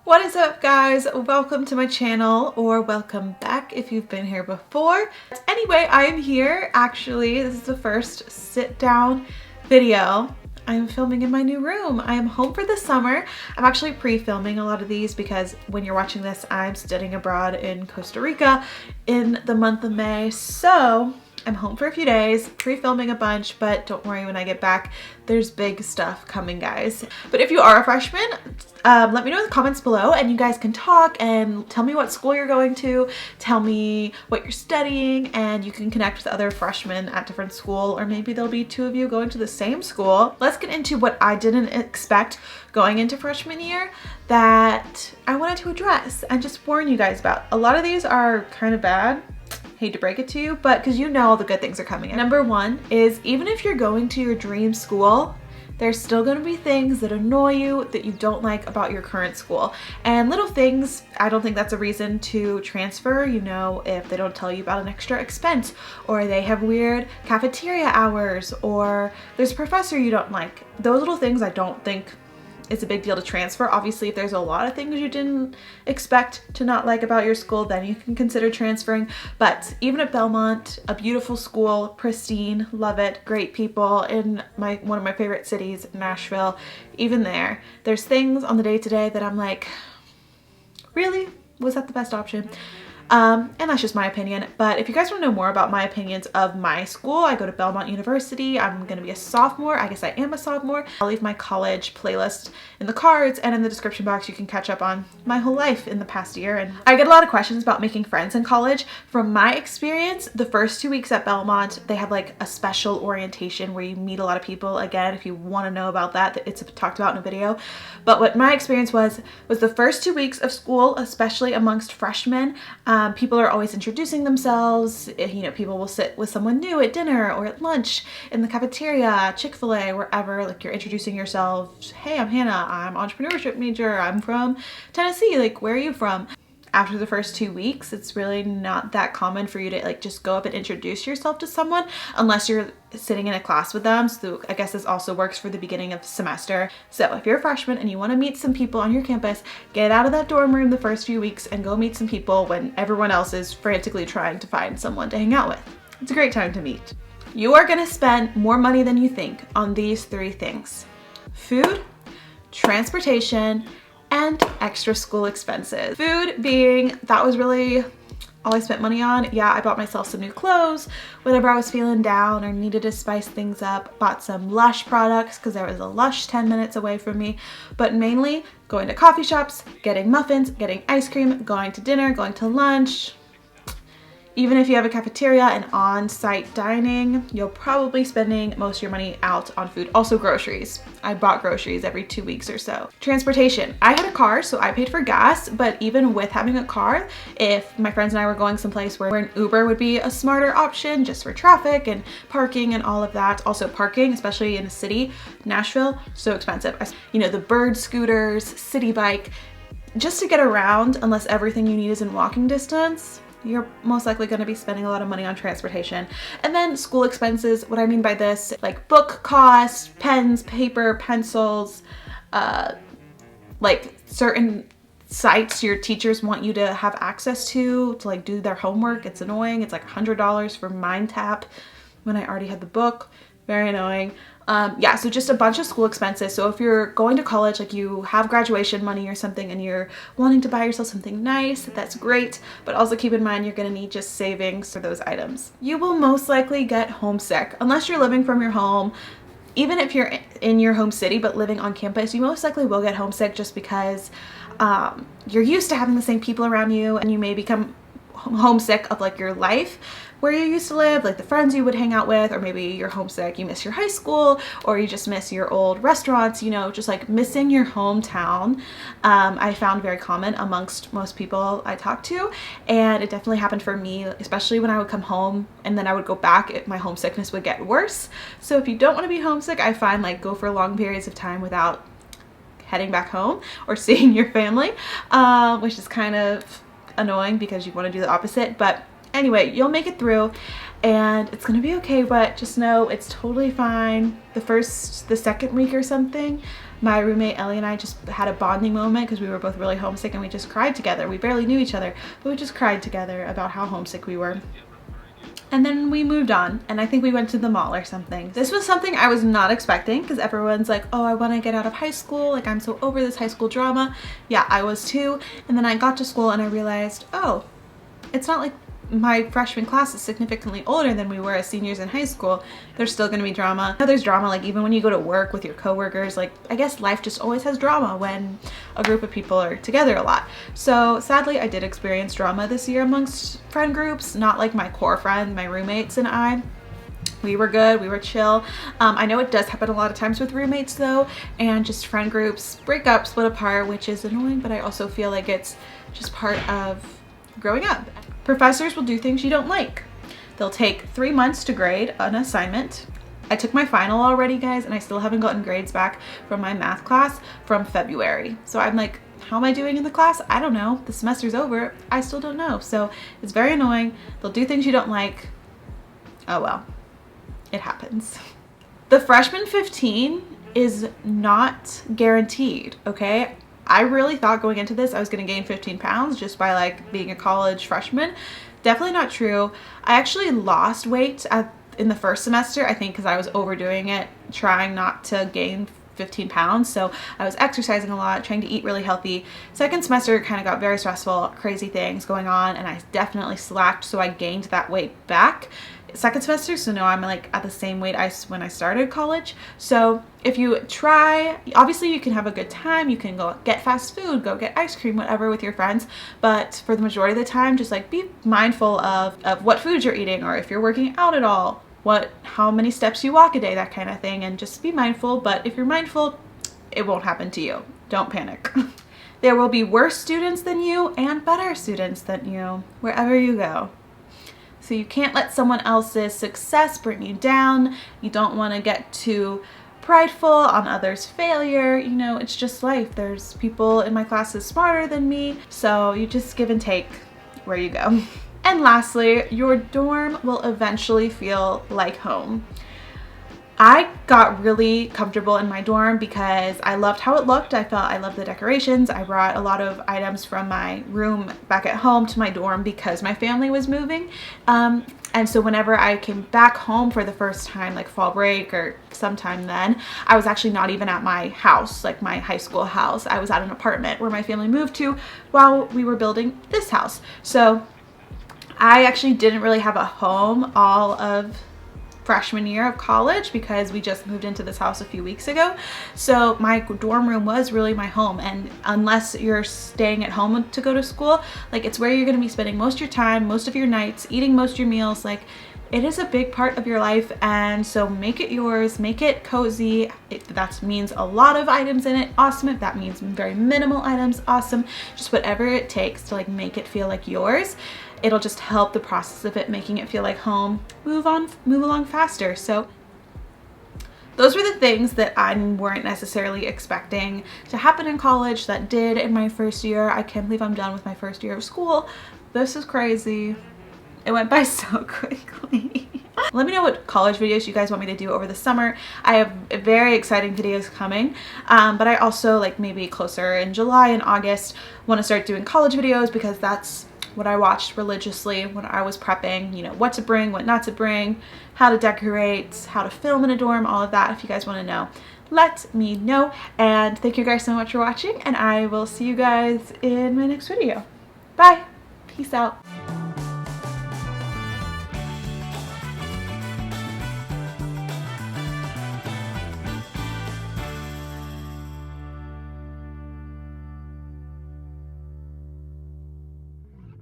What is up, guys? Welcome to my channel, or welcome back if you've been here before. Anyway, I am here. Actually, this is the first sit down video I am filming in my new room. I am home for the summer. I'm actually pre-filming a lot of these because when you're watching this, I'm studying abroad in Costa Rica in the month of May. So I'm home for a few days, pre-filming a bunch, but don't worry, when I get back, there's big stuff coming, guys. But if you are a freshman, let me know in the comments below and you guys can talk and tell me what school you're going to, tell me what you're studying, and you can connect with other freshmen at different school, or maybe there'll be two of you going to the same school. Let's get into what I didn't expect going into freshman year that I wanted to address and just warn you guys about. A lot of these are kind of bad. Hate to break it to you, but because you know all the good things are coming. Number one is, even if you're going to your dream school, there's still going to be things that annoy you that you don't like about your current school. And little things, I don't think that's a reason to transfer. You know, if they don't tell you about an extra expense, or they have weird cafeteria hours, or there's a professor you don't like. Those little things I don't think it's a big deal to transfer. Obviously, if there's a lot of things you didn't expect to not like about your school, then you can consider transferring. But even at Belmont, a beautiful school, pristine, love it, great people in one of my favorite cities, Nashville, even there's things on the day-to-day that I'm like, really? Was that the best option? And that's just my opinion. But if you guys want to know more about my opinions of my school, I go to Belmont University. I'm going to be a sophomore. I guess I am a sophomore. I'll leave my college playlist in the cards, and in the description box you can catch up on my whole life in the past year. And I get a lot of questions about making friends in college. From my experience, the first 2 weeks at Belmont, they have like a special orientation where you meet a lot of people. Again, if you want to know about that, it's talked about in a video. But what my experience was the first 2 weeks of school, especially amongst freshmen, people are always introducing themselves. You know, people will sit with someone new at dinner or at lunch, in the cafeteria, Chick-fil-A, wherever. Like, you're introducing yourself. Hey, I'm Hannah. I'm entrepreneurship major. I'm from Tennessee. Like, where are you from? After the first 2 weeks, it's really not that common for you to like just go up and introduce yourself to someone unless you're sitting in a class with them. So I guess this also works for the beginning of the semester. So if you're a freshman and you want to meet some people on your campus, get out of that dorm room the first few weeks and go meet some people when everyone else is frantically trying to find someone to hang out with. It's a great time to meet. You are going to spend more money than you think on these three things: food, transportation, and extra school expenses. Food being, that was really all I spent money on. Yeah, I bought myself some new clothes whenever I was feeling down or needed to spice things up. Bought some Lush products because there was a Lush 10 minutes away from me. But mainly going to coffee shops, getting muffins, getting ice cream, going to dinner, going to lunch. Even if you have a cafeteria and on-site dining, you'll probably be spending most of your money out on food. Also groceries. I bought groceries every 2 weeks or so. Transportation. I had a car, so I paid for gas, but even with having a car, if my friends and I were going someplace where an Uber would be a smarter option just for traffic and parking and all of that. Also parking, especially in a city, Nashville, so expensive. You know, the bird scooters, city bike, just to get around, unless everything you need is in walking distance, you're most likely going to be spending a lot of money on transportation. And then school expenses. What I mean by this, like book costs, pens, paper, pencils, like certain sites your teachers want you to have access to like do their homework. It's annoying. It's like $100 for MindTap when I already had the book. Very annoying. Yeah, so just a bunch of school expenses. So if you're going to college, like you have graduation money or something and you're wanting to buy yourself something nice, that's great. But also keep in mind, you're going to need just savings for those items. You will most likely get homesick unless you're living from your home. Even if you're in your home city but living on campus, you most likely will get homesick just because you're used to having the same people around you, and you may become homesick of like your life where you used to live, like the friends you would hang out with, or maybe you're homesick, you miss your high school, or you just miss your old restaurants, you know, just like missing your hometown. I found very common amongst most people I talked to, and it definitely happened for me, especially when I would come home and then I would go back, my homesickness would get worse. So if you don't want to be homesick, I find like go for long periods of time without heading back home or seeing your family, which is kind of annoying because you want to do the opposite. But Anyway, you'll make it through and it's gonna be okay, but just know it's totally fine. The second week or something, my roommate Ellie and I just had a bonding moment because we were both really homesick and we just cried together. We barely knew each other, but we just cried together about how homesick we were. And then we moved on and I think we went to the mall or something. This was something I was not expecting because everyone's like, oh, I want to get out of high school. Like, I'm so over this high school drama. Yeah, I was too. And then I got to school and I realized, oh, it's not like my freshman class is significantly older than we were as seniors in high school. There's still going to be drama. There's drama like even when you go to work with your coworkers. Like, I guess life just always has drama when a group of people are together a lot. So sadly, I did experience drama this year amongst friend groups, not like my core friend, my roommates and I. We were good, we were chill. I know it does happen a lot of times with roommates though, and just friend groups break up, split apart, which is annoying, but I also feel like it's just part of growing up. Professors will do things you don't like. They'll take 3 months to grade an assignment. I took my final already, guys, and I still haven't gotten grades back from my math class from February. So I'm like, how am I doing in the class? I don't know. The semester's over. I still don't know. So it's very annoying. They'll do things you don't like. Oh well, it happens. The freshman 15 is not guaranteed, okay? I really thought going into this I was going to gain 15 pounds just by like being a college freshman. Definitely not true. I actually lost weight in the first semester, I think because I was overdoing it, trying not to gain 15 pounds. So I was exercising a lot, trying to eat really healthy. Second semester kind of got very stressful, crazy things going on, and I definitely slacked, so I gained that weight back. Second semester, so now I'm like at the same weight when I started college. So if you try, obviously you can have a good time, you can go get fast food, go get ice cream, whatever with your friends, but for the majority of the time, just like be mindful of what foods you're eating, or if you're working out at all, how many steps you walk a day, that kind of thing, and just be mindful. But if you're mindful, it won't happen to you. Don't panic. There will be worse students than you and better students than you wherever you go. So you can't let someone else's success bring you down. You don't want to get too prideful on others' failure. You know, it's just life. There's people in my classes smarter than me, so you just give and take where you go. And lastly, your dorm will eventually feel like home. I got really comfortable in my dorm because I loved how it looked. I loved the decorations. I brought a lot of items from my room back at home to my dorm because my family was moving. And so whenever I came back home for the first time, like fall break or sometime then, I was actually not even at my house, like my high school house. I was at an apartment where my family moved to while we were building this house. So I actually didn't really have a home all of freshman year of college because we just moved into this house a few weeks ago. So my dorm room was really my home, and unless you're staying at home to go to school, like it's where you're going to be spending most of your time, most of your nights, eating most of your meals. Like, it is a big part of your life, and so make it yours, make it cozy. If that means a lot of items in it, awesome. If that means very minimal items, awesome. Just whatever it takes to like make it feel like yours. It'll just help the process of it making it feel like home move along faster. So those were the things that I weren't necessarily expecting to happen in college that did in my first year. I can't believe I'm done with my first year of school. This is crazy. It went by so quickly. Let me know what college videos you guys want me to do over the summer. I have very exciting videos coming, but I also, like maybe closer in July and August, want to start doing college videos because that's what I watched religiously when I was prepping, you know, what to bring, what not to bring, how to decorate, how to film in a dorm, all of that. If you guys want to know, let me know. And thank you guys so much for watching, and I will see you guys in my next video. Bye. Peace out.